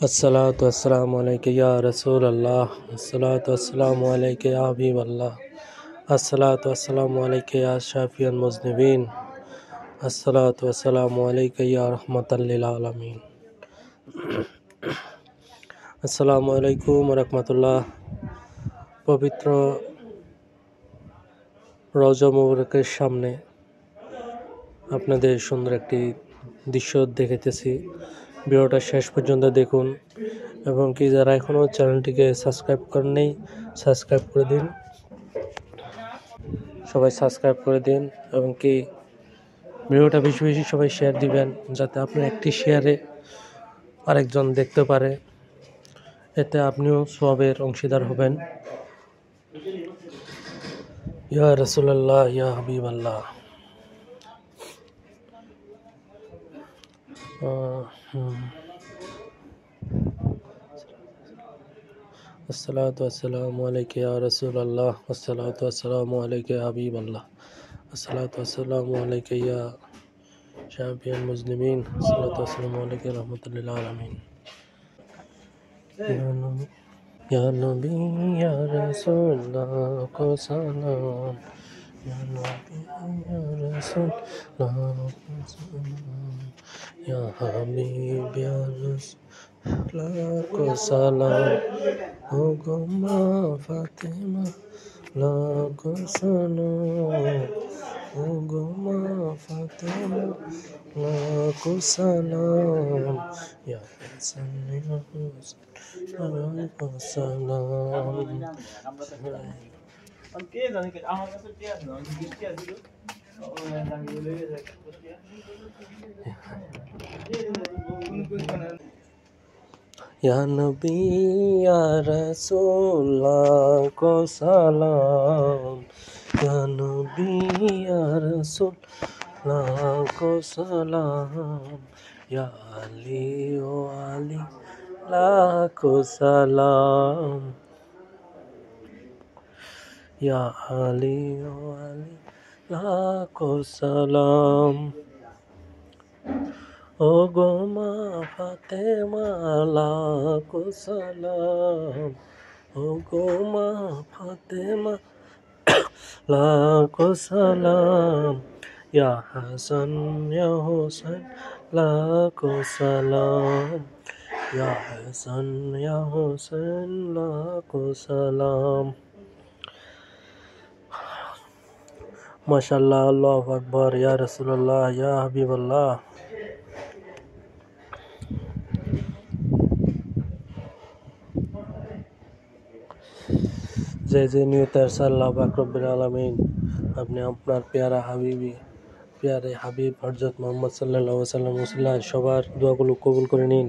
अस्सलातु वस्सलामु अलैका या रसूल अल्लाह, अस्सलातु वस्सलामु अलैका या हबीब अल्लाह, अस्सलातु वस्सलामु अलैका या शाफिअल मुज़निबीन, अस्सलातु वस्सलामु अलैका या रहमतल लिल आलमीन। अस्सलामु अलैकुम ওয়া রাহমাতুল্লাহ। পবিত্র রওজা মুবারকের সামনে আপনাদের সুন্দর একটি দৃশ্য দেখাইতেছি। ভিডিওটা শেষ পর্যন্ত দেখুন এবং কি যারা এখনও চ্যানেলটিকে সাবস্ক্রাইব করেননি সাবস্ক্রাইব করে দিন, সবাই সাবস্ক্রাইব করে দিন এবং কি ভিডিওটা বেশি বেশি সবাই শেয়ার দিবেন, যাতে আপনার একটি শেয়ারে আরেকজন দেখতে পারে, এতে আপনিও সওয়াবের অংশীদার হবেন। ইয়া রাসূলুল্লাহ, ইয়া হাবিবাল্লাহ। अस्सलातु वस्सलामु अलैका या रसूल अल्लाह, अस्सलातु वस्सलामु अलैका या हबीब अल्लाह, अस्सलातु वस्सलामु अलैका या शाफिअल मुज़निबीन, अस्सलातु वस्सलामु अलैका रहमतुल लिल आलमीन। या नबी या रसूल को सलाम, या नबी या रसूल को सलाम, या हबीब या रसूल को सलाम, ओ गो माँ फातिमा लाखो सलाम, ओ गो माँ फातिमा लाखो सलाम, या हसन या हुसैन लाखो सलाम। या नबी या रसूल को सलाम, या नबी या रसूल को सलाम, या अली ओ अली लाखो सलाम, या अली ओ अली लाखो सलाम, ओ गो माँ फातिमा लाखो सलाम, ओ गो माँ फातिमा लाखो सलाम, या हसन या हुसैन लाखो सलाम, या हसन या हुसैन लाखो सलाम। माशाअल्लाह, अल्लाहु अकबर, या रसूलुल्लाह, या हबीबल्लाह। যে নিয়তে আল্লাহ পাক রব্বুল আলামিন আপনি আপনার প্যারে হাবিব হযরত মুহাম্মদ সাল্লাল্লাহু আলাইহি ওয়াসাল্লাম সবার দোয়াগুলো কবুল করে নিন।